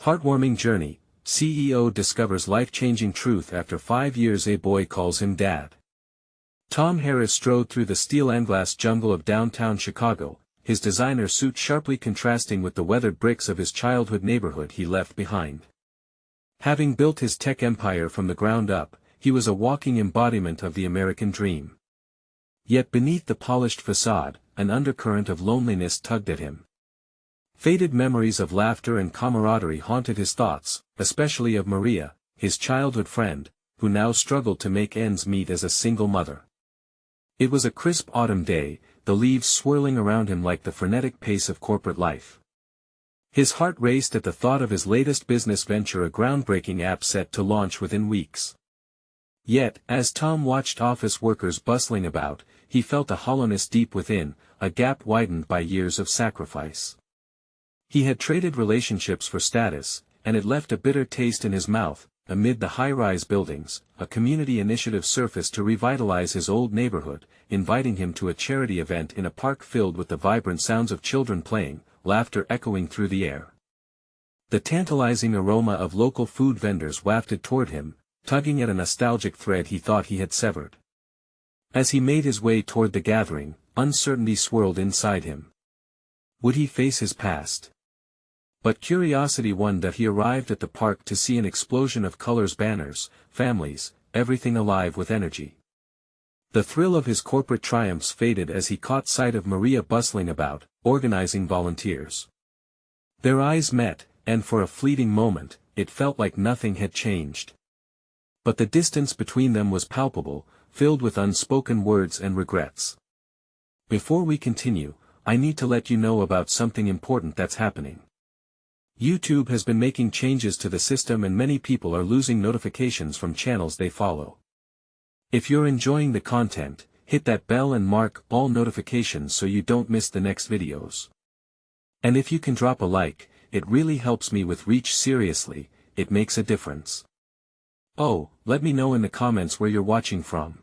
Heartwarming journey, CEO discovers life-changing truth after 5 years. A boy calls him Dad. Tom Harris strode through the steel and glass jungle of downtown Chicago, his designer suit sharply contrasting with the weathered bricks of his childhood neighborhood he left behind. Having built his tech empire from the ground up, he was a walking embodiment of the American dream. Yet beneath the polished facade, an undercurrent of loneliness tugged at him. Faded memories of laughter and camaraderie haunted his thoughts, especially of Maria, his childhood friend, who now struggled to make ends meet as a single mother. It was a crisp autumn day, the leaves swirling around him like the frenetic pace of corporate life. His heart raced at the thought of his latest business venture, a groundbreaking app set to launch within weeks. Yet, as Tom watched office workers bustling about, he felt a hollowness deep within, a gap widened by years of sacrifice. He had traded relationships for status, and it left a bitter taste in his mouth. Amid the high-rise buildings, a community initiative surfaced to revitalize his old neighborhood, inviting him to a charity event in a park filled with the vibrant sounds of children playing, laughter echoing through the air. The tantalizing aroma of local food vendors wafted toward him, tugging at a nostalgic thread he thought he had severed. As he made his way toward the gathering, uncertainty swirled inside him. Would he face his past? But curiosity won that he arrived at the park to see an explosion of colors, banners, families, everything alive with energy. The thrill of his corporate triumphs faded as he caught sight of Maria bustling about, organizing volunteers. Their eyes met, and for a fleeting moment, it felt like nothing had changed. But the distance between them was palpable, filled with unspoken words and regrets. Before we continue, I need to let you know about something important that's happening. YouTube has been making changes to the system and many people are losing notifications from channels they follow. If you're enjoying the content, hit that bell and mark all notifications so you don't miss the next videos. And if you can drop a like, it really helps me with reach. Seriously, it makes a difference. Oh, let me know in the comments where you're watching from.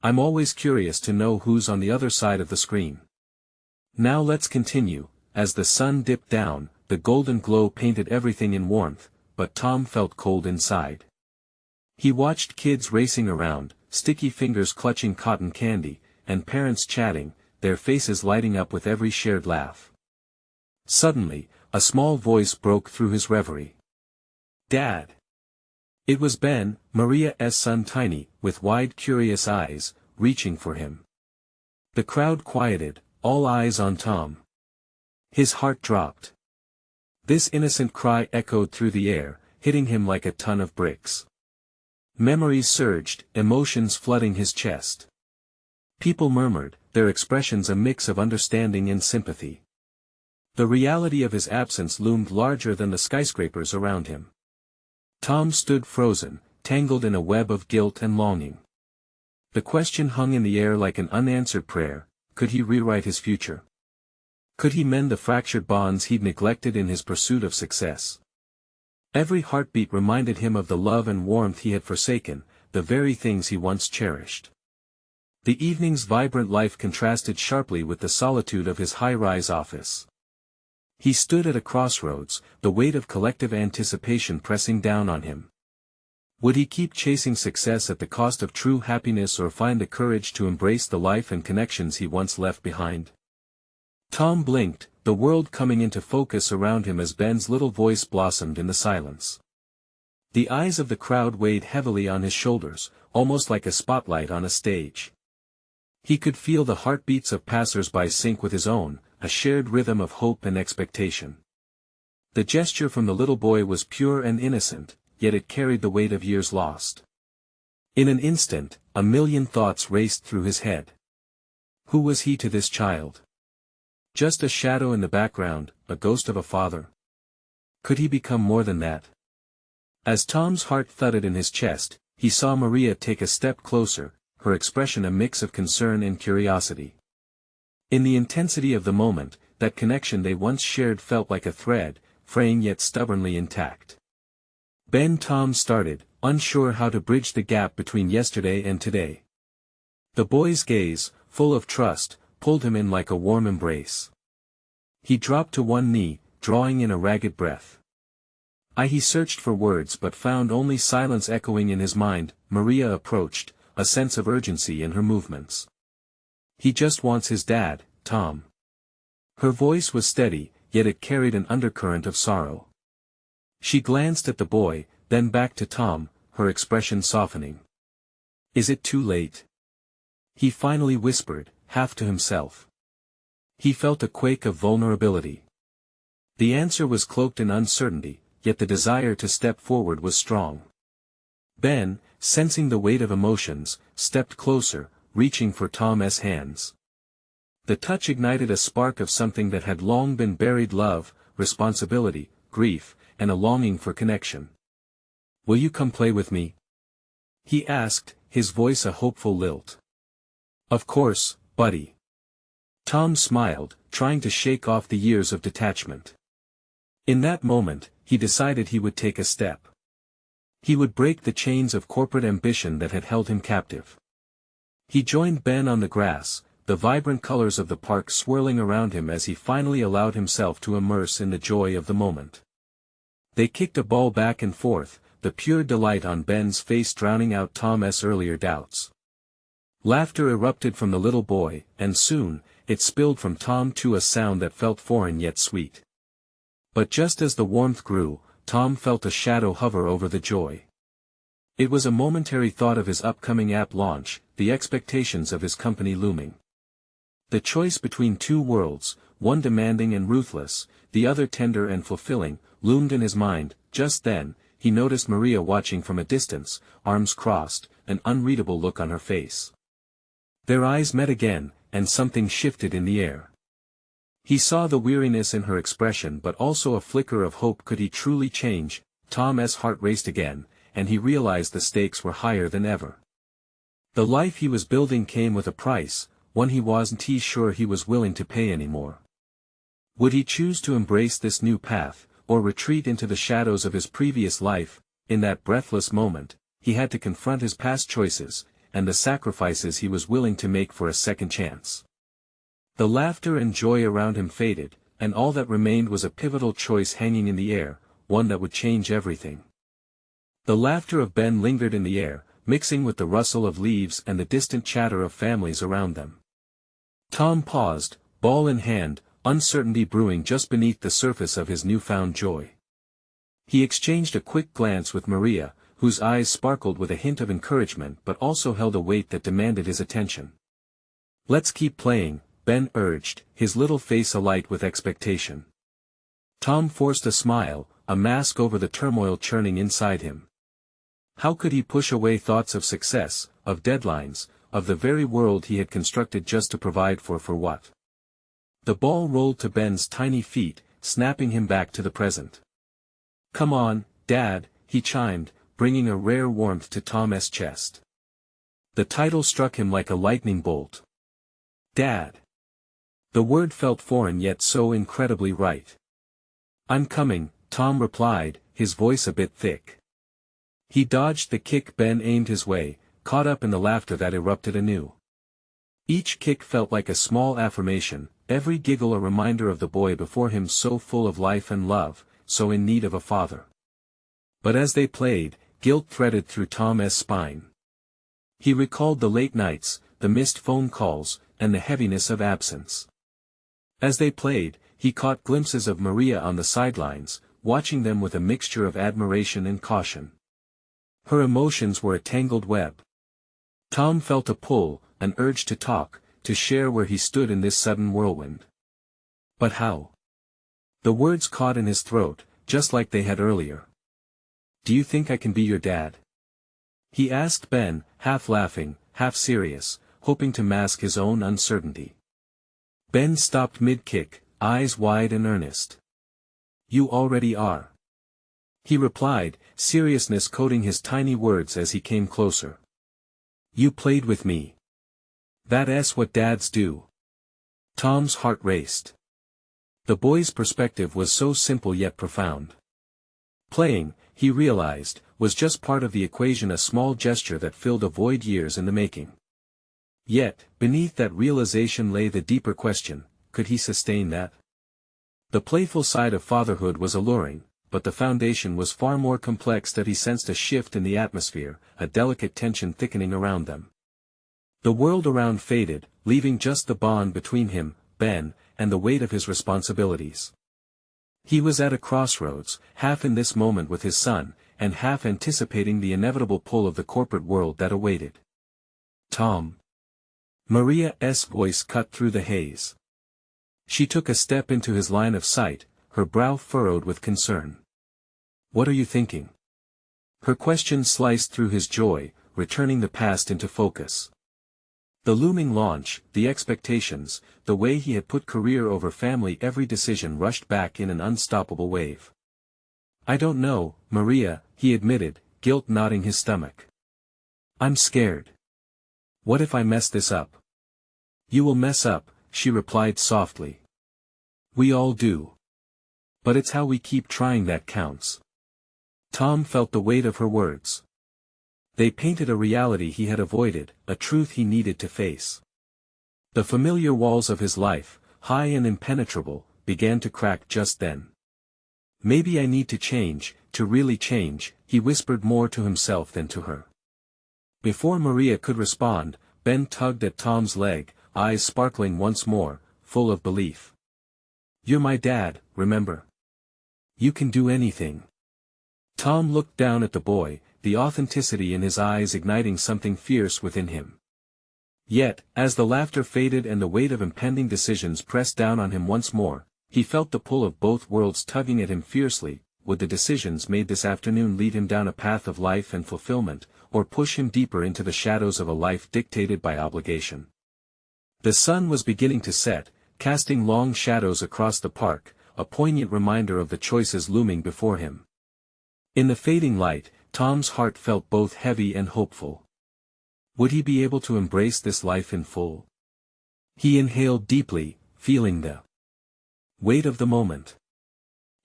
I'm always curious to know who's on the other side of the screen. Now let's continue. As the sun dipped down, the golden glow painted everything in warmth, but Tom felt cold inside. He watched kids racing around, sticky fingers clutching cotton candy, and parents chatting, their faces lighting up with every shared laugh. Suddenly, a small voice broke through his reverie. "Dad!" It was Ben, Maria's son, tiny, with wide curious eyes, reaching for him. The crowd quieted, all eyes on Tom. His heart dropped. This innocent cry echoed through the air, hitting him like a ton of bricks. Memories surged, emotions flooding his chest. People murmured, their expressions a mix of understanding and sympathy. The reality of his absence loomed larger than the skyscrapers around him. Tom stood frozen, tangled in a web of guilt and longing. The question hung in the air like an unanswered prayer: could he rewrite his future? Could he mend the fractured bonds he'd neglected in his pursuit of success? Every heartbeat reminded him of the love and warmth he had forsaken, the very things he once cherished. The evening's vibrant life contrasted sharply with the solitude of his high-rise office. He stood at a crossroads, the weight of collective anticipation pressing down on him. Would he keep chasing success at the cost of true happiness, or find the courage to embrace the life and connections he once left behind? Tom blinked, the world coming into focus around him as Ben's little voice blossomed in the silence. The eyes of the crowd weighed heavily on his shoulders, almost like a spotlight on a stage. He could feel the heartbeats of passers-by sync with his own, a shared rhythm of hope and expectation. The gesture from the little boy was pure and innocent, yet it carried the weight of years lost. In an instant, a million thoughts raced through his head. Who was he to this child? Just a shadow in the background, a ghost of a father? Could he become more than that? As Tom's heart thudded in his chest, he saw Maria take a step closer, her expression a mix of concern and curiosity. In the intensity of the moment, that connection they once shared felt like a thread, fraying yet stubbornly intact. Tom started, unsure how to bridge the gap between yesterday and today. The boy's gaze, full of trust, pulled him in like a warm embrace. He dropped to one knee, drawing in a ragged breath. He searched for words but found only silence echoing in his mind. Maria approached, a sense of urgency in her movements. He just wants his dad, Tom. Her voice was steady, yet it carried an undercurrent of sorrow. She glanced at the boy, then back to Tom, her expression softening. Is it too late? He finally whispered, half to himself. He felt a quake of vulnerability. The answer was cloaked in uncertainty, yet the desire to step forward was strong. Ben, sensing the weight of emotions, stepped closer, reaching for Tom's hands. The touch ignited a spark of something that had long been buried: love, responsibility, grief, and a longing for connection. Will you come play with me? He asked, his voice a hopeful lilt. Of course, buddy. Tom smiled, trying to shake off the years of detachment. In that moment, he decided he would take a step. He would break the chains of corporate ambition that had held him captive. He joined Ben on the grass, the vibrant colors of the park swirling around him as he finally allowed himself to immerse in the joy of the moment. They kicked a ball back and forth, the pure delight on Ben's face drowning out Tom's earlier doubts. Laughter erupted from the little boy, and soon, it spilled from Tom to a sound that felt foreign yet sweet. But just as the warmth grew, Tom felt a shadow hover over the joy. It was a momentary thought of his upcoming app launch, the expectations of his company looming. The choice between two worlds, one demanding and ruthless, the other tender and fulfilling, loomed in his mind. Just then, he noticed Maria watching from a distance, arms crossed, an unreadable look on her face. Their eyes met again, and something shifted in the air. He saw the weariness in her expression but also a flicker of hope. Could he truly change? Tom's heart raced again, and he realized the stakes were higher than ever. The life he was building came with a price, one he wasn't sure he was willing to pay anymore. Would he choose to embrace this new path, or retreat into the shadows of his previous life? In that breathless moment, he had to confront his past choices, and the sacrifices he was willing to make for a second chance. The laughter and joy around him faded, and all that remained was a pivotal choice hanging in the air, one that would change everything. The laughter of Ben lingered in the air, mixing with the rustle of leaves and the distant chatter of families around them. Tom paused, ball in hand, uncertainty brewing just beneath the surface of his newfound joy. He exchanged a quick glance with Maria, whose eyes sparkled with a hint of encouragement but also held a weight that demanded his attention. Let's keep playing, Ben urged, his little face alight with expectation. Tom forced a smile, a mask over the turmoil churning inside him. How could he push away thoughts of success, of deadlines, of the very world he had constructed just to provide for what? The ball rolled to Ben's tiny feet, snapping him back to the present. Come on, Dad, he chimed, bringing a rare warmth to Tom's chest. The title struck him like a lightning bolt. Dad. The word felt foreign yet so incredibly right. I'm coming, Tom replied, his voice a bit thick. He dodged the kick Ben aimed his way, caught up in the laughter that erupted anew. Each kick felt like a small affirmation, every giggle a reminder of the boy before him, so full of life and love, so in need of a father. But as they played, guilt threaded through Tom's spine. He recalled the late nights, the missed phone calls, and the heaviness of absence. As they played, he caught glimpses of Maria on the sidelines, watching them with a mixture of admiration and caution. Her emotions were a tangled web. Tom felt a pull, an urge to talk, to share where he stood in this sudden whirlwind. But how? The words caught in his throat, just like they had earlier. Do you think I can be your dad? He asked Ben, half laughing, half serious, hoping to mask his own uncertainty. Ben stopped mid-kick, eyes wide and earnest. You already are. He replied, seriousness coating his tiny words as he came closer. You played with me. That's what dads do. Tom's heart raced. The boy's perspective was so simple yet profound. Playing, he realized, was just part of the equation, a small gesture that filled a void years in the making. Yet, beneath that realization lay the deeper question, could he sustain that? The playful side of fatherhood was alluring, but the foundation was far more complex that he sensed a shift in the atmosphere, a delicate tension thickening around them. The world around faded, leaving just the bond between him, Ben, and the weight of his responsibilities. He was at a crossroads, half in this moment with his son, and half anticipating the inevitable pull of the corporate world that awaited. Tom. Maria's voice cut through the haze. She took a step into his line of sight, her brow furrowed with concern. What are you thinking? Her question sliced through his joy, returning the past into focus. The looming launch, the expectations, the way he had put career over family, every decision rushed back in an unstoppable wave. I don't know, Maria, he admitted, guilt knotting his stomach. I'm scared. What if I mess this up? You will mess up, she replied softly. We all do. But it's how we keep trying that counts. Tom felt the weight of her words. They painted a reality he had avoided, a truth he needed to face. The familiar walls of his life, high and impenetrable, began to crack just then. Maybe I need to change, to really change, he whispered more to himself than to her. Before Maria could respond, Ben tugged at Tom's leg, eyes sparkling once more, full of belief. You're my dad, remember? You can do anything. Tom looked down at the boy, the authenticity in his eyes igniting something fierce within him. Yet, as the laughter faded and the weight of impending decisions pressed down on him once more, he felt the pull of both worlds tugging at him fiercely. Would the decisions made this afternoon lead him down a path of life and fulfillment, or push him deeper into the shadows of a life dictated by obligation? The sun was beginning to set, casting long shadows across the park, a poignant reminder of the choices looming before him. In the fading light, Tom's heart felt both heavy and hopeful. Would he be able to embrace this life in full? He inhaled deeply, feeling the weight of the moment.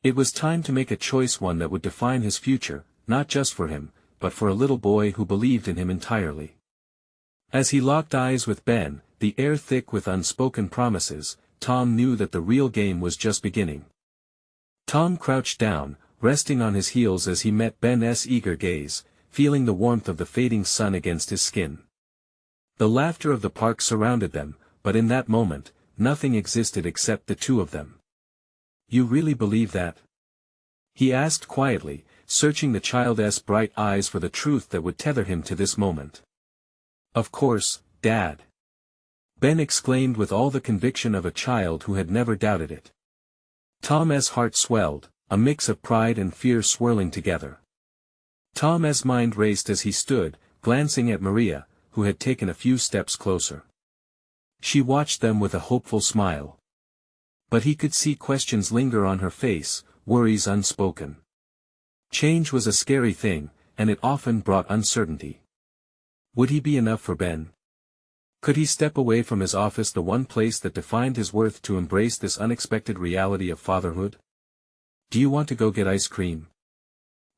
It was time to make a choice, one that would define his future, not just for him, but for a little boy who believed in him entirely. As he locked eyes with Ben, the air thick with unspoken promises, Tom knew that the real game was just beginning. Tom crouched down, resting on his heels as he met Ben's eager gaze, feeling the warmth of the fading sun against his skin. The laughter of the park surrounded them, but in that moment, nothing existed except the two of them. You really believe that? He asked quietly, searching the child's bright eyes for the truth that would tether him to this moment. Of course, Dad. Ben exclaimed with all the conviction of a child who had never doubted it. Tom's heart swelled, a mix of pride and fear swirling together. Tom's mind raced as he stood, glancing at Maria, who had taken a few steps closer. She watched them with a hopeful smile. But he could see questions linger on her face, worries unspoken. Change was a scary thing, and it often brought uncertainty. Would he be enough for Ben? Could he step away from his office, the one place that defined his worth, to embrace this unexpected reality of fatherhood? Do you want to go get ice cream?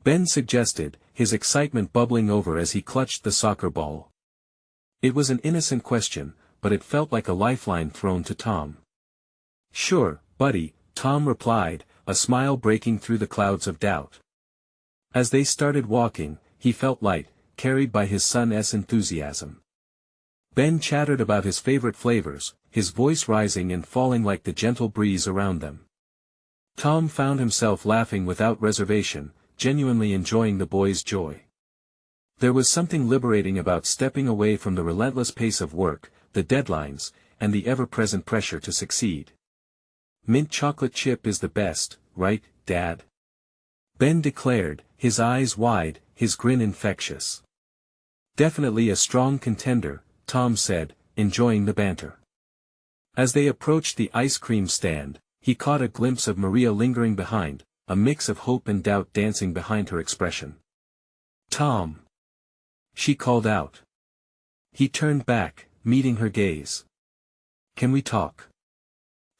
Ben suggested, his excitement bubbling over as he clutched the soccer ball. It was an innocent question, but it felt like a lifeline thrown to Tom. Sure, buddy, Tom replied, a smile breaking through the clouds of doubt. As they started walking, he felt light, carried by his son's enthusiasm. Ben chattered about his favorite flavors, his voice rising and falling like the gentle breeze around them. Tom found himself laughing without reservation, genuinely enjoying the boy's joy. There was something liberating about stepping away from the relentless pace of work, the deadlines, and the ever-present pressure to succeed. Mint chocolate chip is the best, right, Dad? Ben declared, his eyes wide, his grin infectious. Definitely a strong contender, Tom said, enjoying the banter. As they approached the ice cream stand, he caught a glimpse of Maria lingering behind, a mix of hope and doubt dancing behind her expression. Tom! She called out. He turned back, meeting her gaze. Can we talk?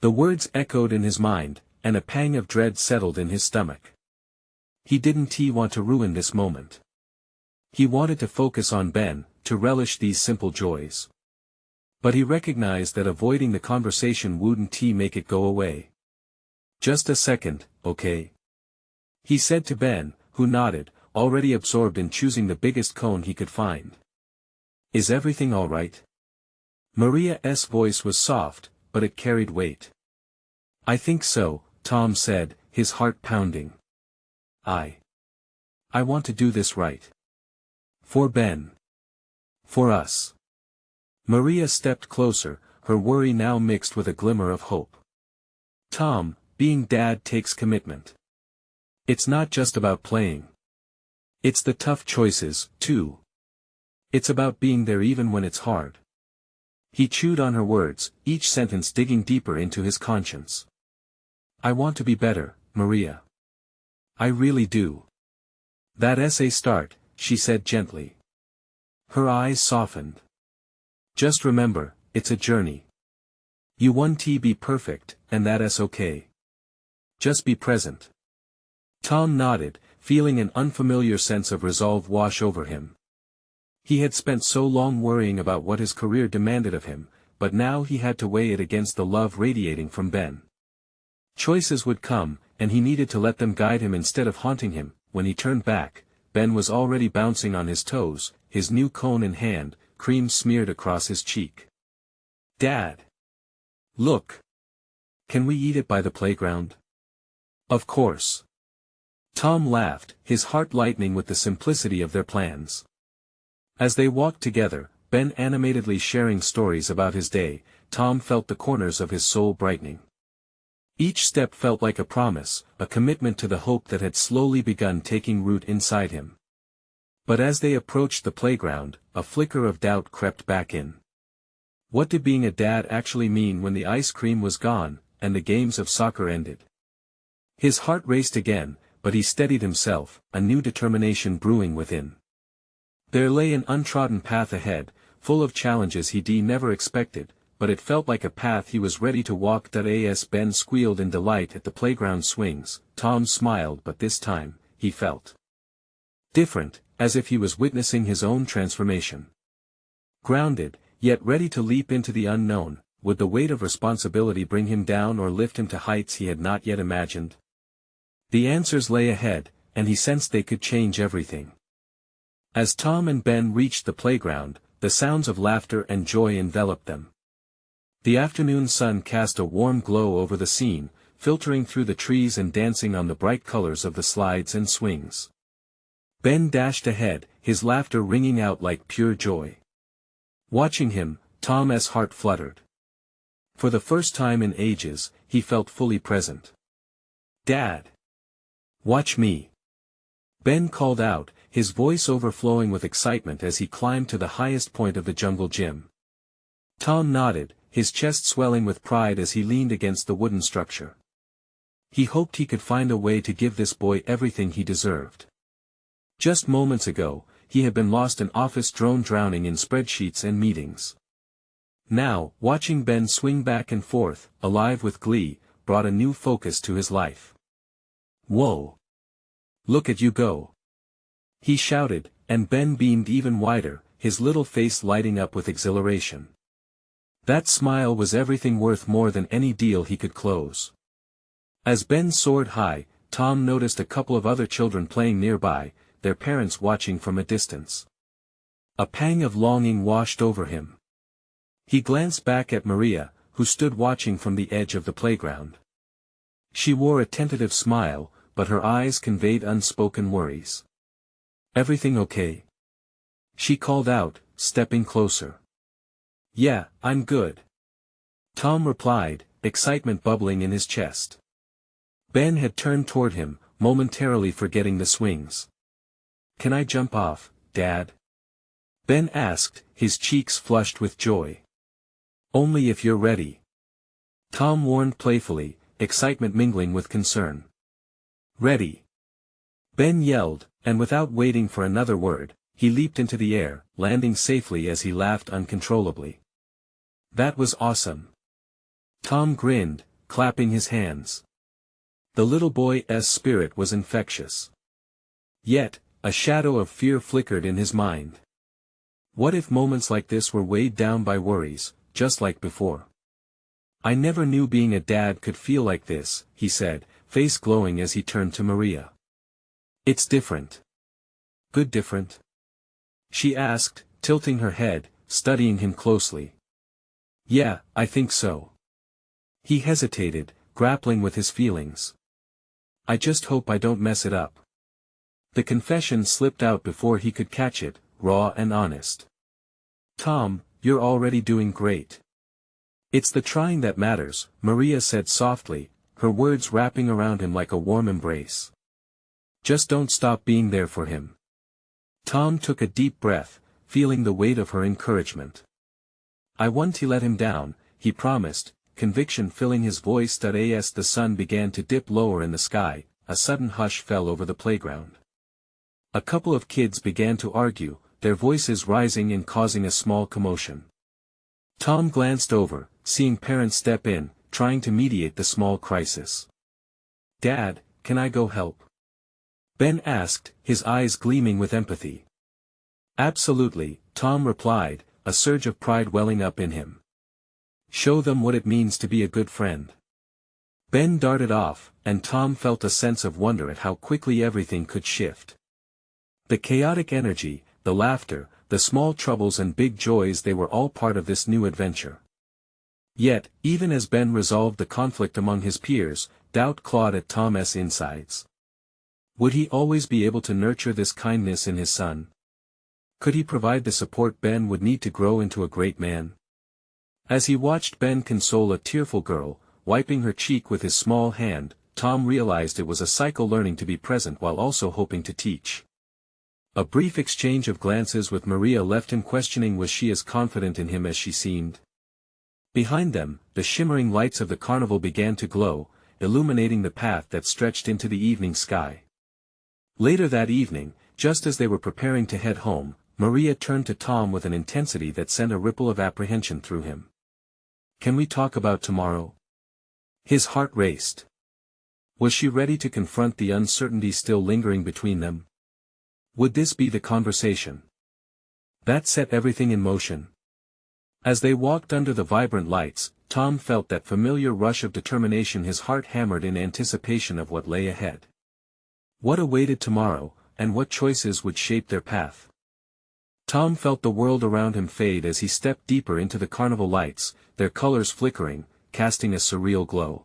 The words echoed in his mind, and a pang of dread settled in his stomach. He didn't want to ruin this moment. He wanted to focus on Ben, to relish these simple joys. But he recognized that avoiding the conversation wouldn't make it go away. Just a second, okay? he said to Ben, who nodded, already absorbed in choosing the biggest cone he could find. Is everything all right? Maria's voice was soft, but it carried weight. I think so, Tom said, his heart pounding. I want to do this right. For Ben. For us. Maria stepped closer, her worry now mixed with a glimmer of hope. Tom, being dad takes commitment. It's not just about playing. It's the tough choices, too. It's about being there even when it's hard. He chewed on her words, each sentence digging deeper into his conscience. I want to be better, Maria. I really do. That's a start, she said gently. Her eyes softened. Just remember, it's a journey. You won't be perfect, and that's okay. Just be present. Tom nodded, feeling an unfamiliar sense of resolve wash over him. He had spent so long worrying about what his career demanded of him, but now he had to weigh it against the love radiating from Ben. Choices would come, and he needed to let them guide him instead of haunting him. When he turned back, Ben was already bouncing on his toes, his new cone in hand, cream smeared across his cheek. Dad! Look! Can we eat it by the playground? Of course. Tom laughed, his heart lightening with the simplicity of their plans. As they walked together, Ben animatedly sharing stories about his day, Tom felt the corners of his soul brightening. Each step felt like a promise, a commitment to the hope that had slowly begun taking root inside him. But as they approached the playground, a flicker of doubt crept back in. What did being a dad actually mean when the ice cream was gone, and the games of soccer ended? His heart raced again, but he steadied himself, a new determination brewing within. There lay an untrodden path ahead, full of challenges he never expected, but it felt like a path he was ready to walk. As Ben squealed in delight at the playground swings, Tom smiled, but this time, he felt different, as if he was witnessing his own transformation. Grounded, yet ready to leap into the unknown, would the weight of responsibility bring him down or lift him to heights he had not yet imagined? The answers lay ahead, and he sensed they could change everything. As Tom and Ben reached the playground, the sounds of laughter and joy enveloped them. The afternoon sun cast a warm glow over the scene, filtering through the trees and dancing on the bright colors of the slides and swings. Ben dashed ahead, his laughter ringing out like pure joy. Watching him, Tom's heart fluttered. For the first time in ages, he felt fully present. Dad! Watch me! Ben called out, his voice overflowing with excitement as he climbed to the highest point of the jungle gym. Tom nodded, his chest swelling with pride as he leaned against the wooden structure. He hoped he could find a way to give this boy everything he deserved. Just moments ago, he had been lost in office drowning in spreadsheets and meetings. Now, watching Ben swing back and forth, alive with glee, brought a new focus to his life. Whoa! Look at you go! He shouted, and Ben beamed even wider, his little face lighting up with exhilaration. That smile was everything, worth more than any deal he could close. As Ben soared high, Tom noticed a couple of other children playing nearby, their parents watching from a distance. A pang of longing washed over him. He glanced back at Maria, who stood watching from the edge of the playground. She wore a tentative smile, but her eyes conveyed unspoken worries. Everything okay? She called out, stepping closer. Yeah, I'm good. Tom replied, excitement bubbling in his chest. Ben had turned toward him, momentarily forgetting the swings. Can I jump off, Dad? Ben asked, his cheeks flushed with joy. Only if you're ready. Tom warned playfully, excitement mingling with concern. Ready. Ben yelled, and without waiting for another word, he leaped into the air, landing safely as he laughed uncontrollably. That was awesome. Tom grinned, clapping his hands. The little boy's spirit was infectious. Yet, a shadow of fear flickered in his mind. What if moments like this were weighed down by worries, just like before? I never knew being a dad could feel like this, he said, face glowing as he turned to Maria. It's different. Good different? She asked, tilting her head, studying him closely. Yeah, I think so. He hesitated, grappling with his feelings. I just hope I don't mess it up. The confession slipped out before he could catch it, raw and honest. Tom, you're already doing great. It's the trying that matters, Maria said softly, her words wrapping around him like a warm embrace. Just don't stop being there for him. Tom took a deep breath, feeling the weight of her encouragement. I won't let him down, he promised, conviction filling his voice. As the sun began to dip lower in the sky, a sudden hush fell over the playground. A couple of kids began to argue, their voices rising and causing a small commotion. Tom glanced over, seeing parents step in, trying to mediate the small crisis. Dad, can I go help? Ben asked, his eyes gleaming with empathy. Absolutely, Tom replied, a surge of pride welling up in him. Show them what it means to be a good friend. Ben darted off, and Tom felt a sense of wonder at how quickly everything could shift. The chaotic energy, the laughter, the small troubles and big joys, they were all part of this new adventure. Yet, even as Ben resolved the conflict among his peers, doubt clawed at Tom's insides. Would he always be able to nurture this kindness in his son? Could he provide the support Ben would need to grow into a great man? As he watched Ben console a tearful girl, wiping her cheek with his small hand, Tom realized it was a cycle, learning to be present while also hoping to teach. A brief exchange of glances with Maria left him questioning, was she as confident in him as she seemed? Behind them, the shimmering lights of the carnival began to glow, illuminating the path that stretched into the evening sky. Later that evening, just as they were preparing to head home, Maria turned to Tom with an intensity that sent a ripple of apprehension through him. Can we talk about tomorrow? His heart raced. Was she ready to confront the uncertainty still lingering between them? Would this be the conversation that set everything in motion? As they walked under the vibrant lights, Tom felt that familiar rush of determination, his heart hammered in anticipation of what lay ahead. What awaited tomorrow, and what choices would shape their path? Tom felt the world around him fade as he stepped deeper into the carnival lights, their colors flickering, casting a surreal glow.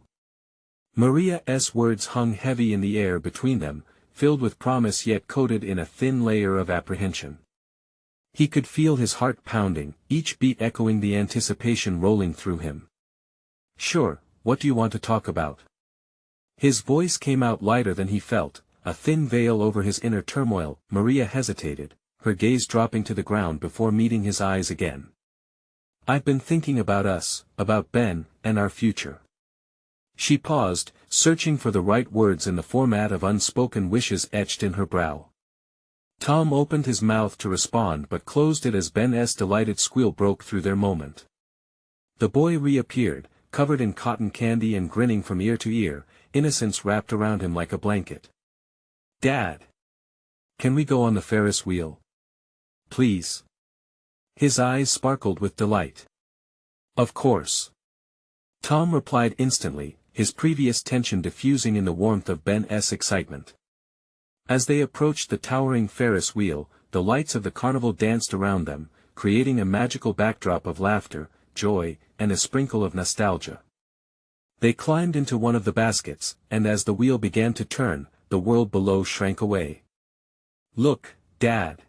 Maria's words hung heavy in the air between them, filled with promise yet coated in a thin layer of apprehension. He could feel his heart pounding, each beat echoing the anticipation rolling through him. Sure, what do you want to talk about? His voice came out lighter than he felt, a thin veil over his inner turmoil. Maria hesitated, her gaze dropping to the ground before meeting his eyes again. I've been thinking about us, about Ben, and our future. She paused, searching for the right words in the format of unspoken wishes etched in her brow. Tom opened his mouth to respond but closed it as Ben's delighted squeal broke through their moment. The boy reappeared, covered in cotton candy and grinning from ear to ear, innocence wrapped around him like a blanket. Dad! Can we go on the Ferris wheel? Please. His eyes sparkled with delight. Of course. Tom replied instantly, his previous tension diffusing in the warmth of Ben's excitement. As they approached the towering Ferris wheel, the lights of the carnival danced around them, creating a magical backdrop of laughter, joy, and a sprinkle of nostalgia. They climbed into one of the baskets, and as the wheel began to turn, the world below shrank away. Look, Dad.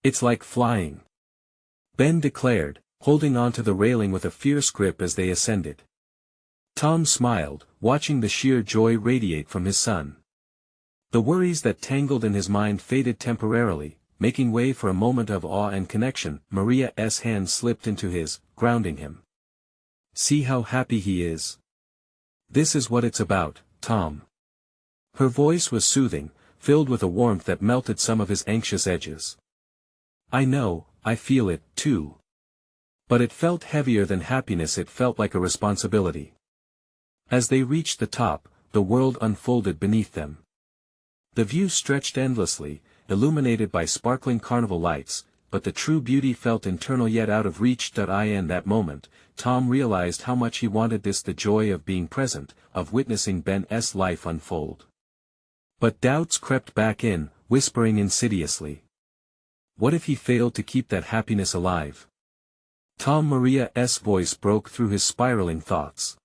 It's like flying. Ben declared, holding onto the railing with a fierce grip as they ascended. Tom smiled, watching the sheer joy radiate from his son. The worries that tangled in his mind faded temporarily, making way for a moment of awe and connection. Maria's hand slipped into his, grounding him. See how happy he is. This is what it's about, Tom. Her voice was soothing, filled with a warmth that melted some of his anxious edges. I know, I feel it, too. But it felt heavier than happiness, it felt like a responsibility. As they reached the top, the world unfolded beneath them. The view stretched endlessly, illuminated by sparkling carnival lights, but the true beauty felt internal yet out of reach. In that moment, Tom realized how much he wanted this, the joy of being present, of witnessing Ben's life unfold. But doubts crept back in, whispering insidiously. What if he failed to keep that happiness alive? Maria's voice broke through his spiraling thoughts.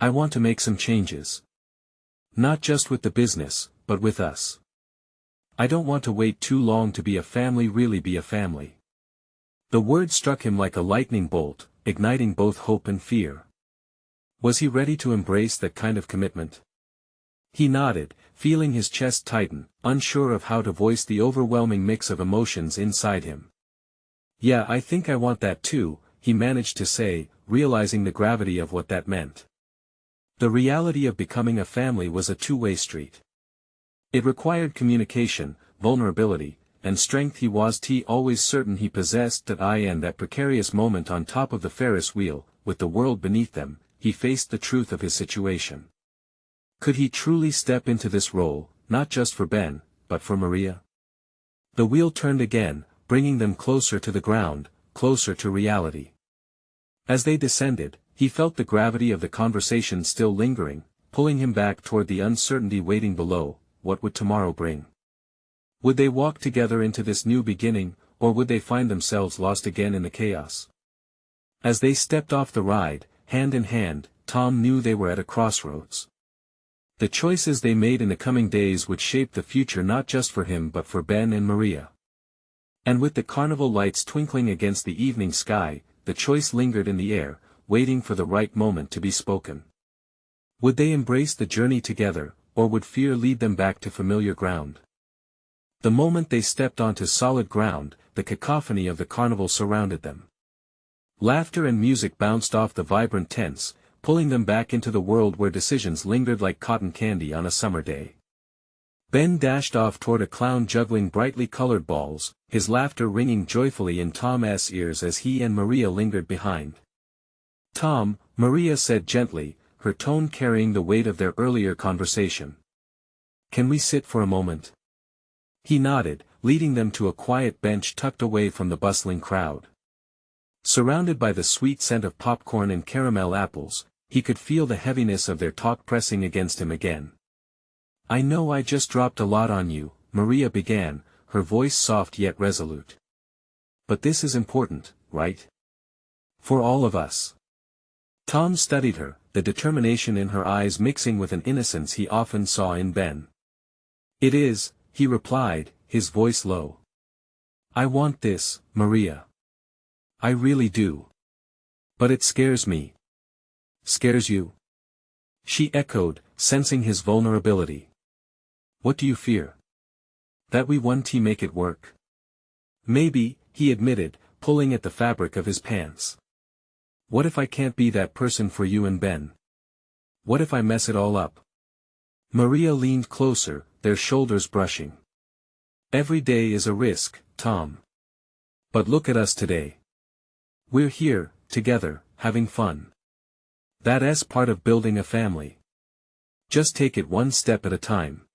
I want to make some changes. Not just with the business, but with us. I don't want to wait too long to be a family, really be a family. The word struck him like a lightning bolt, igniting both hope and fear. Was he ready to embrace that kind of commitment? He nodded, feeling his chest tighten, unsure of how to voice the overwhelming mix of emotions inside him. Yeah, I think I want that too, he managed to say, realizing the gravity of what that meant. The reality of becoming a family was a two-way street. It required communication, vulnerability, and strength. He was always certain he possessed that in that precarious moment on top of the Ferris wheel, with the world beneath them, he faced the truth of his situation. Could he truly step into this role, not just for Ben, but for Maria? The wheel turned again, bringing them closer to the ground, closer to reality. As they descended, he felt the gravity of the conversation still lingering, pulling him back toward the uncertainty waiting below. What would tomorrow bring? Would they walk together into this new beginning, or would they find themselves lost again in the chaos? As they stepped off the ride, hand in hand, Tom knew they were at a crossroads. The choices they made in the coming days would shape the future not just for him but for Ben and Maria. And with the carnival lights twinkling against the evening sky, the choice lingered in the air, waiting for the right moment to be spoken. Would they embrace the journey together, or would fear lead them back to familiar ground? The moment they stepped onto solid ground, the cacophony of the carnival surrounded them. Laughter and music bounced off the vibrant tents, pulling them back into the world where decisions lingered like cotton candy on a summer day. Ben dashed off toward a clown juggling brightly colored balls, his laughter ringing joyfully in Tom's ears as he and Maria lingered behind. Tom, Maria said gently, her tone carrying the weight of their earlier conversation. Can we sit for a moment? He nodded, leading them to a quiet bench tucked away from the bustling crowd. Surrounded by the sweet scent of popcorn and caramel apples, he could feel the heaviness of their talk pressing against him again. I know I just dropped a lot on you, Maria began, her voice soft yet resolute. But this is important, right? For all of us. Tom studied her, the determination in her eyes mixing with an innocence he often saw in Ben. It is, he replied, his voice low. I want this, Maria. I really do. But it scares me. Scares you? She echoed, sensing his vulnerability. What do you fear? That we won't make it work? Maybe, he admitted, pulling at the fabric of his pants. What if I can't be that person for you and Ben? What if I mess it all up? Maria leaned closer, their shoulders brushing. Every day is a risk, Tom. But look at us today. We're here, together, having fun. That's part of building a family. Just take it one step at a time.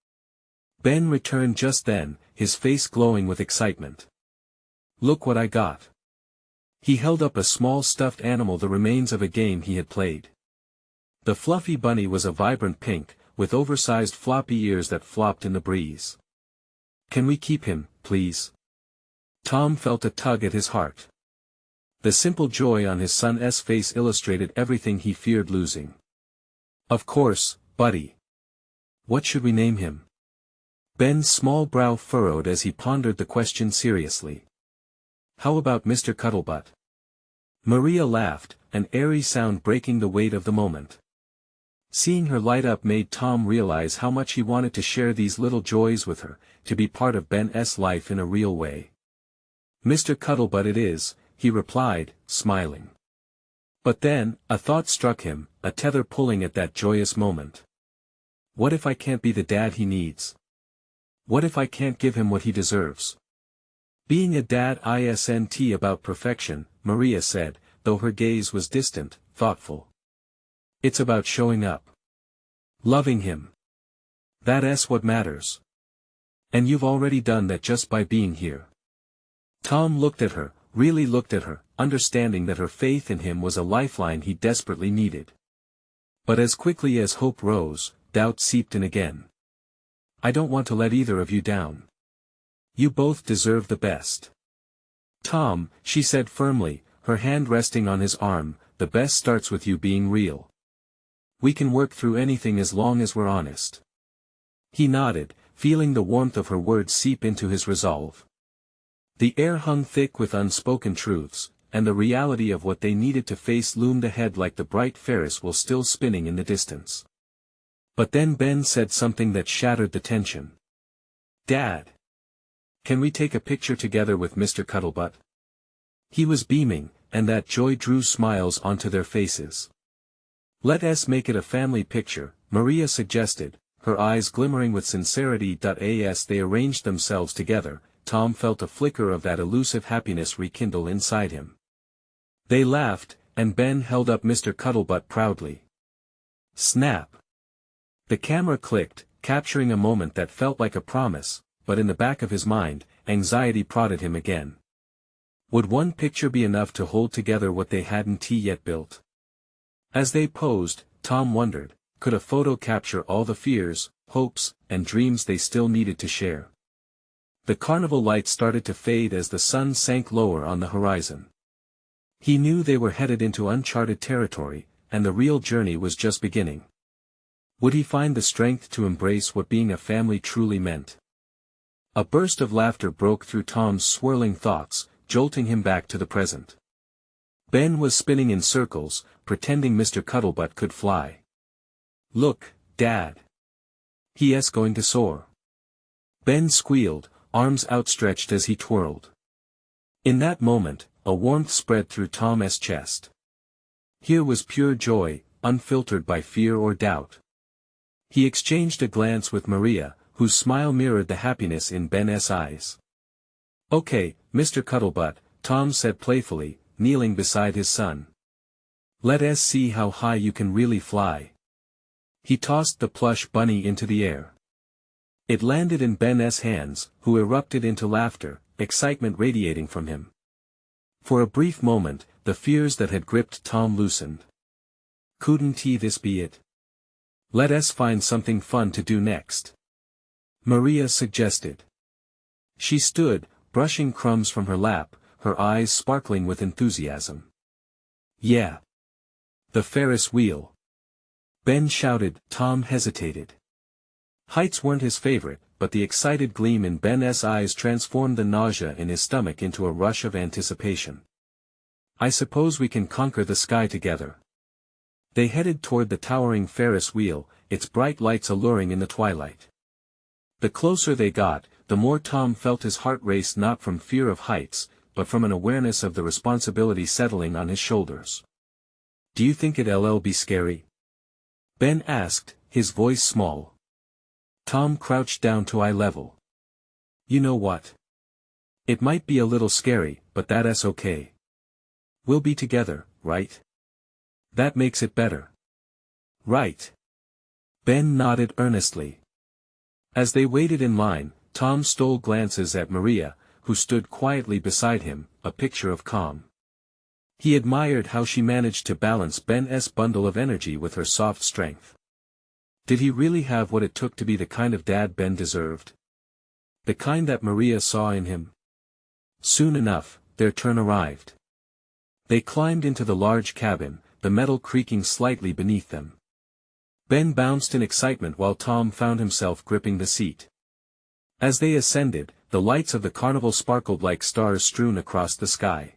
Ben returned just then, his face glowing with excitement. Look what I got. He held up a small stuffed animal, the remains of a game he had played. The fluffy bunny was a vibrant pink, with oversized floppy ears that flopped in the breeze. Can we keep him, please? Tom felt a tug at his heart. The simple joy on his son's face illustrated everything he feared losing. Of course, buddy. What should we name him? Ben's small brow furrowed as he pondered the question seriously. How about Mr. Cuddlebutt? Maria laughed, an airy sound breaking the weight of the moment. Seeing her light up made Tom realize how much he wanted to share these little joys with her, to be part of Ben's life in a real way. Mr. Cuddlebutt it is, he replied, smiling. But then, a thought struck him, a tether pulling at that joyous moment. What if I can't be the dad he needs? What if I can't give him what he deserves? Being a dad isn't about perfection, Maria said, though her gaze was distant, thoughtful. It's about showing up. Loving him. That's what matters. And you've already done that just by being here. Tom looked at her, really looked at her, understanding that her faith in him was a lifeline he desperately needed. But as quickly as hope rose, doubt seeped in again. I don't want to let either of you down. You both deserve the best. Tom, she said firmly, her hand resting on his arm, the best starts with you being real. We can work through anything as long as we're honest. He nodded, feeling the warmth of her words seep into his resolve. The air hung thick with unspoken truths, and the reality of what they needed to face loomed ahead like the bright Ferris wheel still spinning in the distance. But then Ben said something that shattered the tension. Dad! Can we take a picture together with Mr. Cuddlebutt? He was beaming, and that joy drew smiles onto their faces. Let us make it a family picture, Maria suggested, her eyes glimmering with sincerity. As they arranged themselves together, Tom felt a flicker of that elusive happiness rekindle inside him. They laughed, and Ben held up Mr. Cuddlebutt proudly. Snap! The camera clicked, capturing a moment that felt like a promise, but in the back of his mind, anxiety prodded him again. Would one picture be enough to hold together what they hadn't yet built? As they posed, Tom wondered, could a photo capture all the fears, hopes, and dreams they still needed to share? The carnival lights started to fade as the sun sank lower on the horizon. He knew they were headed into uncharted territory, and the real journey was just beginning. Would he find the strength to embrace what being a family truly meant? A burst of laughter broke through Tom's swirling thoughts, jolting him back to the present. Ben was spinning in circles, pretending Mr. Cuddlebutt could fly. Look, Dad! He's going to soar. Ben squealed, arms outstretched as he twirled. In that moment, a warmth spread through Tom's chest. Here was pure joy, unfiltered by fear or doubt. He exchanged a glance with Maria, whose smile mirrored the happiness in Ben's eyes. Okay, Mr. Cuddlebutt, Tom said playfully, kneeling beside his son. Let us see how high you can really fly. He tossed the plush bunny into the air. It landed in Ben's hands, who erupted into laughter, excitement radiating from him. For a brief moment, the fears that had gripped Tom loosened. Couldn't this be it? Let us find something fun to do next. Maria suggested. She stood, brushing crumbs from her lap, her eyes sparkling with enthusiasm. Yeah. The Ferris wheel. Ben shouted. Tom hesitated. Heights weren't his favorite, but the excited gleam in Ben's eyes transformed the nausea in his stomach into a rush of anticipation. I suppose we can conquer the sky together. They headed toward the towering Ferris wheel, its bright lights alluring in the twilight. The closer they got, the more Tom felt his heart race, not from fear of heights, but from an awareness of the responsibility settling on his shoulders. Do you think it'll be scary? Ben asked, his voice small. Tom crouched down to eye level. You know what? It might be a little scary, but that's okay. We'll be together, right? That makes it better. Right. Ben nodded earnestly. As they waited in line, Tom stole glances at Maria, who stood quietly beside him, a picture of calm. He admired how she managed to balance Ben's bundle of energy with her soft strength. Did he really have what it took to be the kind of dad Ben deserved? The kind that Maria saw in him? Soon enough, their turn arrived. They climbed into the large cabin, the metal creaking slightly beneath them. Ben bounced in excitement while Tom found himself gripping the seat. As they ascended, the lights of the carnival sparkled like stars strewn across the sky.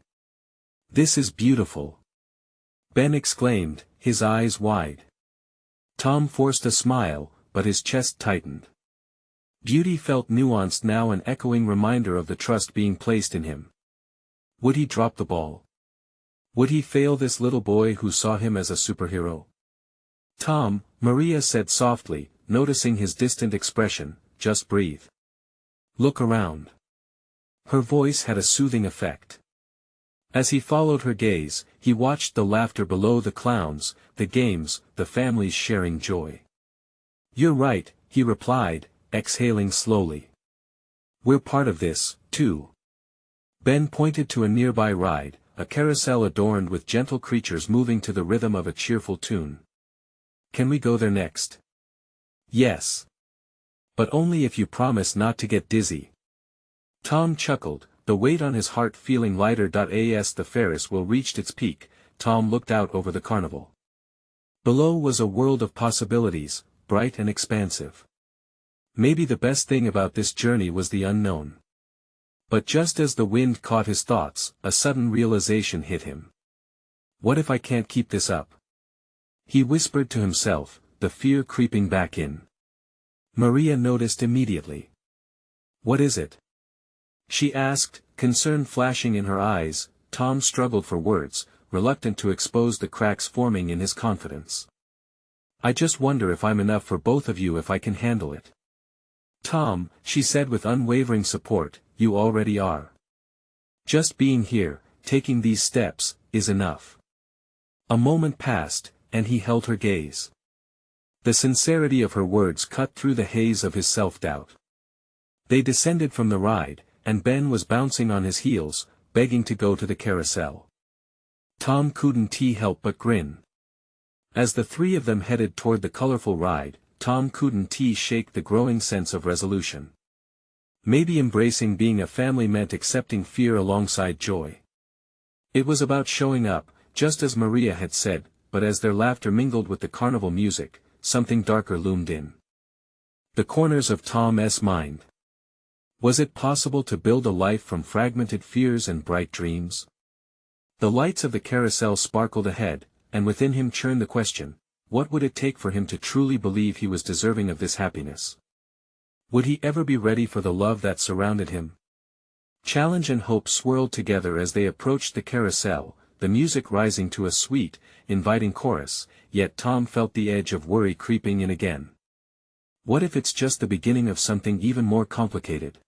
This is beautiful. Ben exclaimed, his eyes wide. Tom forced a smile, but his chest tightened. Beauty felt nuanced now, an echoing reminder of the trust being placed in him. Would he drop the ball? Would he fail this little boy who saw him as a superhero? Tom, Maria said softly, noticing his distant expression, just breathe. Look around. Her voice had a soothing effect. As he followed her gaze, he watched the laughter below, the clowns, the games, the families sharing joy. You're right, he replied, exhaling slowly. We're part of this, too. Ben pointed to a nearby ride, a carousel adorned with gentle creatures moving to the rhythm of a cheerful tune. Can we go there next? Yes. But only if you promise not to get dizzy. Tom chuckled, the weight on his heart feeling lighter. As the Ferris wheel reached its peak, Tom looked out over the carnival. Below was a world of possibilities, bright and expansive. Maybe the best thing about this journey was the unknown. But just as the wind caught his thoughts, a sudden realization hit him. What if I can't keep this up? He whispered to himself, the fear creeping back in. Maria noticed immediately. What is it? She asked, concern flashing in her eyes. Tom struggled for words, reluctant to expose the cracks forming in his confidence. I just wonder if I'm enough for both of you, if I can handle it. Tom, she said with unwavering support, you already are. Just being here, taking these steps, is enough. A moment passed, and he held her gaze. The sincerity of her words cut through the haze of his self-doubt. They descended from the ride, and Ben was bouncing on his heels, begging to go to the carousel. Tom couldn't help but grin. As the three of them headed toward the colorful ride, Tom couldn't shake the growing sense of resolution. Maybe embracing being a family meant accepting fear alongside joy. It was about showing up, just as Maria had said, but as their laughter mingled with the carnival music, something darker loomed in the corners of Tom's mind. Was it possible to build a life from fragmented fears and bright dreams? The lights of the carousel sparkled ahead, and within him churned the question, what would it take for him to truly believe he was deserving of this happiness? Would he ever be ready for the love that surrounded him? Challenge and hope swirled together as they approached the carousel, the music rising to a sweet, inviting chorus, yet Tom felt the edge of worry creeping in again. What if it's just the beginning of something even more complicated?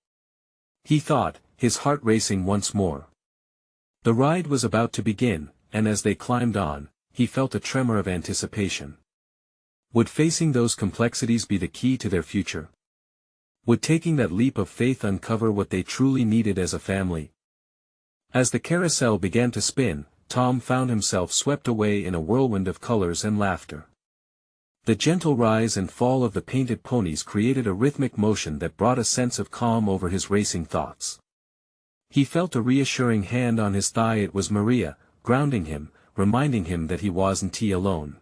He thought, his heart racing once more. The ride was about to begin, and as they climbed on, he felt a tremor of anticipation. Would facing those complexities be the key to their future? Would taking that leap of faith uncover what they truly needed as a family? As the carousel began to spin, Tom found himself swept away in a whirlwind of colors and laughter. The gentle rise and fall of the painted ponies created a rhythmic motion that brought a sense of calm over his racing thoughts. He felt a reassuring hand on his thigh. It was Maria, grounding him, reminding him that he wasn't alone.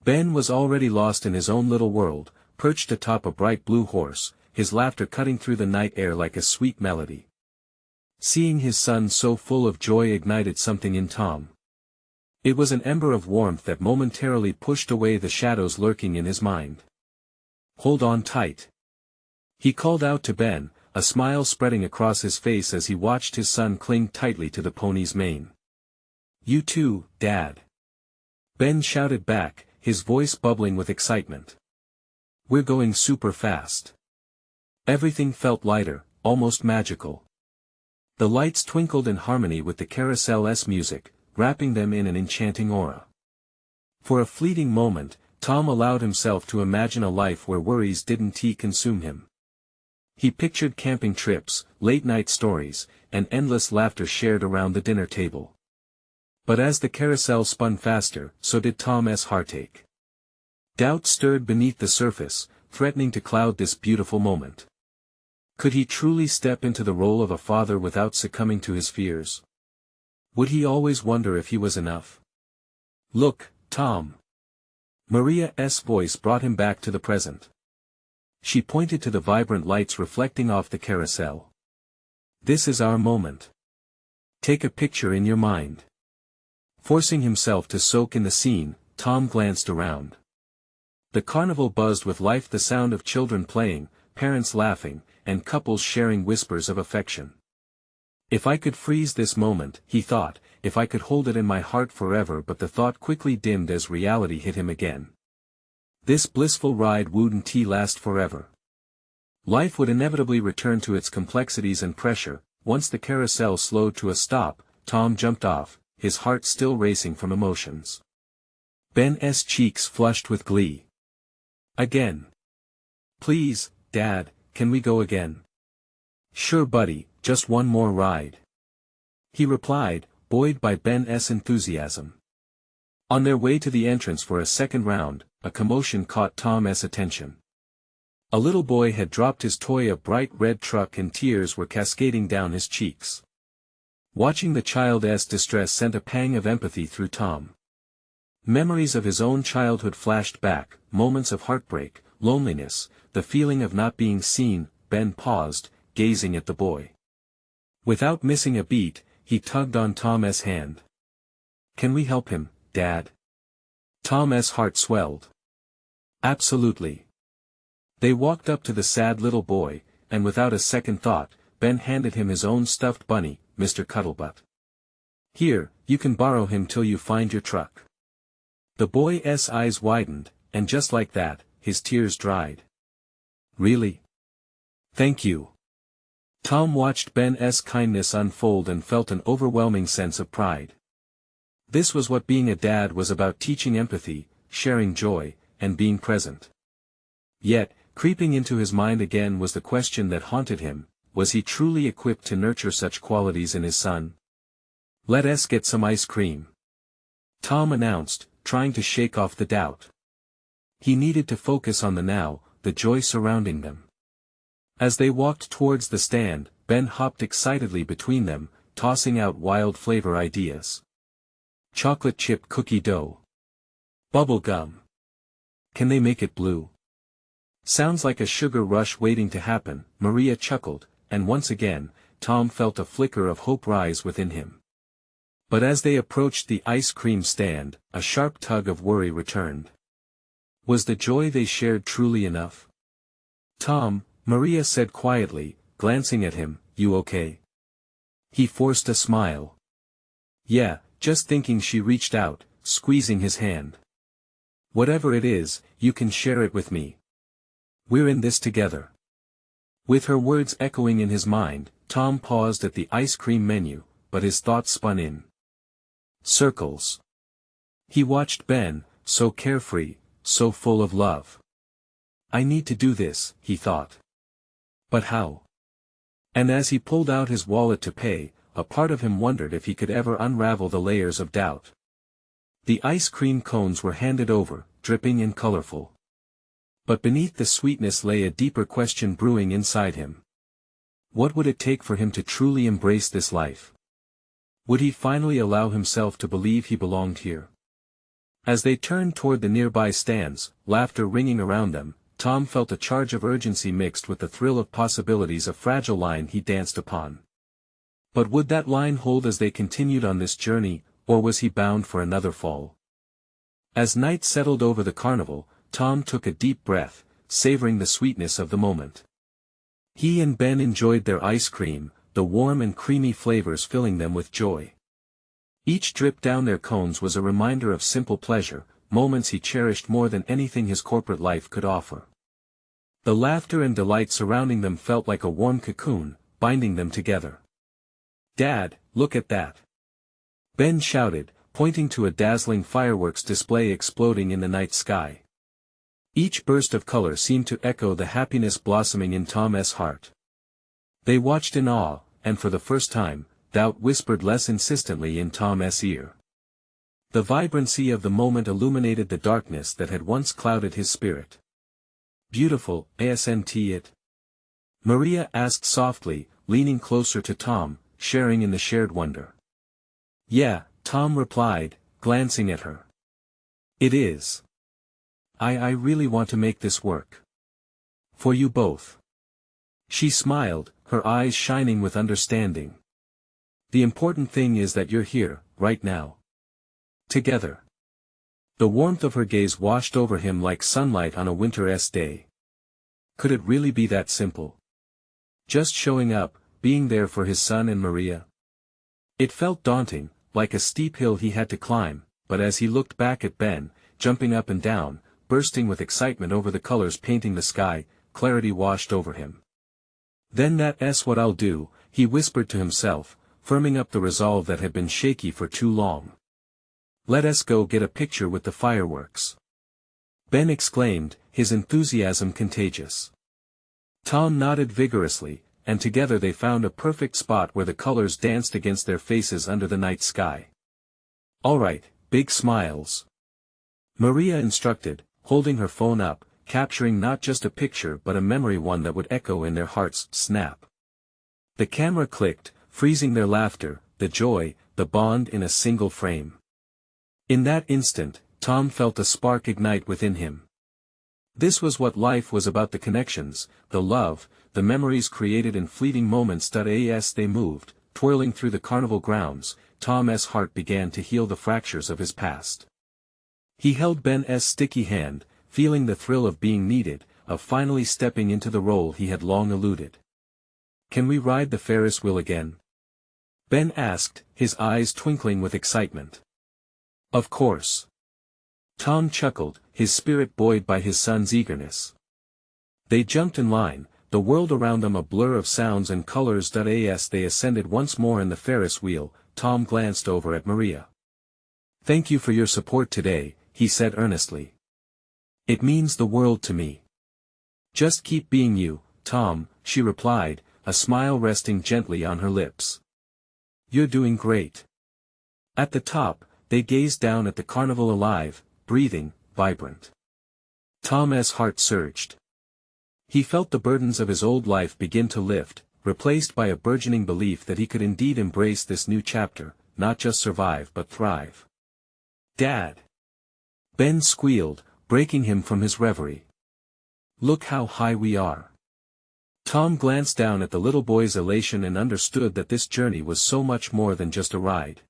Ben was already lost in his own little world, perched atop a bright blue horse, his laughter cutting through the night air like a sweet melody. Seeing his son so full of joy ignited something in Tom. It was an ember of warmth that momentarily pushed away the shadows lurking in his mind. Hold on tight. He called out to Ben, a smile spreading across his face as he watched his son cling tightly to the pony's mane. You too, Dad. Ben shouted back, his voice bubbling with excitement. We're going super fast. Everything felt lighter, almost magical. The lights twinkled in harmony with the carousel's music, wrapping them in an enchanting aura. For a fleeting moment, Tom allowed himself to imagine a life where worries didn't consume him. He pictured camping trips, late-night stories, and endless laughter shared around the dinner table. But as the carousel spun faster, so did Tom's heartache. Doubt stirred beneath the surface, threatening to cloud this beautiful moment. Could he truly step into the role of a father without succumbing to his fears? Would he always wonder if he was enough? Look, Tom. Maria's voice brought him back to the present. She pointed to the vibrant lights reflecting off the carousel. This is our moment. Take a picture in your mind. Forcing himself to soak in the scene, Tom glanced around. The carnival buzzed with life, the sound of children playing, parents laughing, and couples sharing whispers of affection. If I could freeze this moment, he thought, if I could hold it in my heart forever, but the thought quickly dimmed as reality hit him again. This blissful ride wouldn't last forever. Life would inevitably return to its complexities and pressure. Once the carousel slowed to a stop, Tom jumped off, his heart still racing from emotions. Ben's cheeks flushed with glee. Again. Please, Dad, can we go again? Sure buddy, just one more ride. He replied, buoyed by Ben's enthusiasm. On their way to the entrance for a second round, a commotion caught Tom's attention. A little boy had dropped his toy, a bright red truck, and tears were cascading down his cheeks. Watching the child's distress sent a pang of empathy through Tom. Memories of his own childhood flashed back, moments of heartbreak, loneliness, the feeling of not being seen. Ben paused, gazing at the boy. Without missing a beat, he tugged on Tom's hand. "Can we help him, Dad?" Tom's heart swelled. "Absolutely." They walked up to the sad little boy, and without a second thought, Ben handed him his own stuffed bunny, Mr. Cuddlebutt. "Here, you can borrow him till you find your truck." The boy's eyes widened, and just like that, his tears dried. "Really? Thank you." Tom watched Ben's kindness unfold and felt an overwhelming sense of pride. This was what being a dad was about: teaching empathy, sharing joy, and being present. Yet, creeping into his mind again was the question that haunted him: was he truly equipped to nurture such qualities in his son? "Let's get some ice cream," Tom announced, trying to shake off the doubt. He needed to focus on the now, the joy surrounding them. As they walked towards the stand, Ben hopped excitedly between them, tossing out wild flavor ideas. Chocolate chip cookie dough. Bubble gum. Can they make it blue? Sounds like a sugar rush waiting to happen, Maria chuckled, and once again, Tom felt a flicker of hope rise within him. But as they approached the ice cream stand, a sharp tug of worry returned. Was the joy they shared truly enough? "Tom," Maria said quietly, glancing at him, "you okay?" He forced a smile. "Yeah, just thinking." She reached out, squeezing his hand. "Whatever it is, you can share it with me. We're in this together." With her words echoing in his mind, Tom paused at the ice cream menu, but his thoughts spun in circles. He watched Ben, so carefree, so full of love. "I need to do this," he thought. But how? And as he pulled out his wallet to pay, a part of him wondered if he could ever unravel the layers of doubt. The ice cream cones were handed over, dripping and colorful. But beneath the sweetness lay a deeper question brewing inside him. What would it take for him to truly embrace this life? Would he finally allow himself to believe he belonged here? As they turned toward the nearby stands, laughter ringing around them, Tom felt a charge of urgency mixed with the thrill of possibilities, a fragile line he danced upon. But would that line hold as they continued on this journey, or was he bound for another fall? As night settled over the carnival, Tom took a deep breath, savoring the sweetness of the moment. He and Ben enjoyed their ice cream, the warm and creamy flavors filling them with joy. Each drip down their cones was a reminder of simple pleasure, moments he cherished more than anything his corporate life could offer. The laughter and delight surrounding them felt like a warm cocoon, binding them together. "Dad, look at that!" Ben shouted, pointing to a dazzling fireworks display exploding in the night sky. Each burst of color seemed to echo the happiness blossoming in Tom's heart. They watched in awe, and for the first time, doubt whispered less insistently in Tom's ear. The vibrancy of the moment illuminated the darkness that had once clouded his spirit. "Beautiful, isn't it?" Maria asked softly, leaning closer to Tom, sharing in the shared wonder. "Yeah," Tom replied, glancing at her. "It is. I really want to make this work. For you both." She smiled, her eyes shining with understanding. "The important thing is that you're here, right now. Together." The warmth of her gaze washed over him like sunlight on a winter's day. Could it really be that simple? Just showing up, being there for his son and Maria? It felt daunting, like a steep hill he had to climb, but as he looked back at Ben, jumping up and down, bursting with excitement over the colors painting the sky, clarity washed over him. "Then that's what I'll do," he whispered to himself, firming up the resolve that had been shaky for too long. "Let us go get a picture with the fireworks," Ben exclaimed, his enthusiasm contagious. Tom nodded vigorously, and together they found a perfect spot where the colors danced against their faces under the night sky. "All right, big smiles," Maria instructed, holding her phone up, capturing not just a picture but a memory, one that would echo in their hearts. Snap. The camera clicked, freezing their laughter, the joy, the bond in a single frame. In that instant, Tom felt a spark ignite within him. This was what life was about: the connections, the love, the memories created in fleeting moments. As they moved, twirling through the carnival grounds, Tom's heart began to heal the fractures of his past. He held Ben's sticky hand, feeling the thrill of being needed, of finally stepping into the role he had long eluded. "Can we ride the Ferris wheel again?" Ben asked, his eyes twinkling with excitement. "Of course." Tom chuckled, his spirit buoyed by his son's eagerness. They jumped in line, the world around them a blur of sounds and colors. As they ascended once more in the Ferris wheel, Tom glanced over at Maria. "Thank you for your support today," he said earnestly. "It means the world to me." "Just keep being you, Tom," she replied, a smile resting gently on her lips. "You're doing great." At the top, they gazed down at the carnival, alive, breathing, vibrant. Tom's heart surged. He felt the burdens of his old life begin to lift, replaced by a burgeoning belief that he could indeed embrace this new chapter, not just survive but thrive. "Dad!" Ben squealed, breaking him from his reverie. "Look how high we are." Tom glanced down at the little boy's elation and understood that this journey was so much more than just a ride.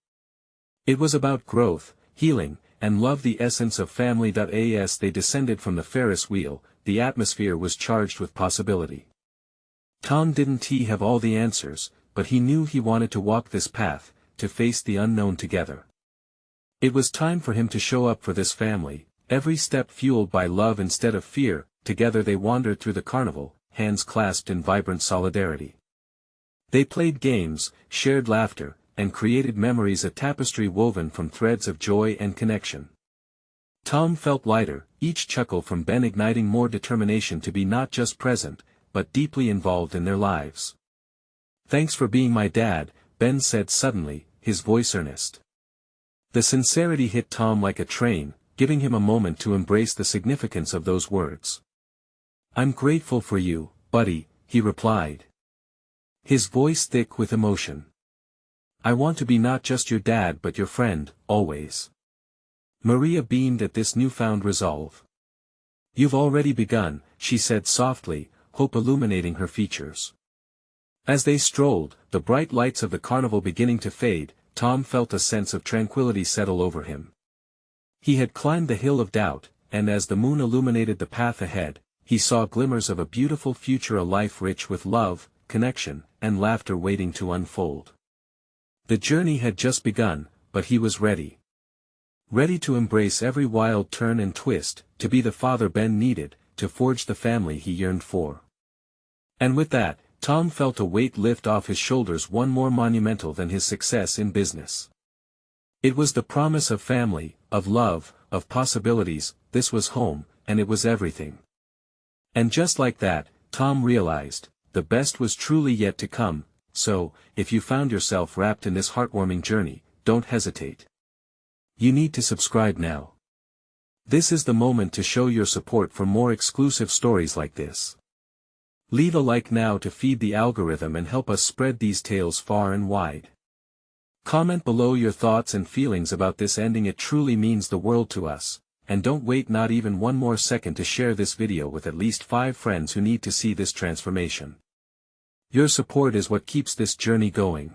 It was about growth, healing, and love, the essence of family. As they descended from the Ferris wheel, the atmosphere was charged with possibility. Tom didn't have all the answers, but he knew he wanted to walk this path, to face the unknown together. It was time for him to show up for this family, every step fueled by love instead of fear. Together they wandered through the carnival, hands clasped in vibrant solidarity. They played games, shared laughter, and created memories, a tapestry woven from threads of joy and connection. Tom felt lighter, each chuckle from Ben igniting more determination to be not just present, but deeply involved in their lives. "Thanks for being my dad," Ben said suddenly, his voice earnest. The sincerity hit Tom like a train, giving him a moment to embrace the significance of those words. "I'm grateful for you, buddy," he replied, his voice thick with emotion. "I want to be not just your dad but your friend, always." Maria beamed at this newfound resolve. "You've already begun," she said softly, hope illuminating her features. As they strolled, the bright lights of the carnival beginning to fade, Tom felt a sense of tranquility settle over him. He had climbed the hill of doubt, and as the moon illuminated the path ahead, he saw glimmers of a beautiful future, a life rich with love, connection, and laughter waiting to unfold. The journey had just begun, but he was ready. Ready to embrace every wild turn and twist, to be the father Ben needed, to forge the family he yearned for. And with that, Tom felt a weight lift off his shoulders, one more monumental than his success in business. It was the promise of family, of love, of possibilities. This was home, and it was everything. And just like that, Tom realized, the best was truly yet to come. So, if you found yourself wrapped in this heartwarming journey, don't hesitate. You need to subscribe now. This is the moment to show your support for more exclusive stories like this. Leave a like now to feed the algorithm and help us spread these tales far and wide. Comment below your thoughts and feelings about this ending, it truly means the world to us, and don't wait not even one more second to share this video with at least 5 friends who need to see this transformation. Your support is what keeps this journey going.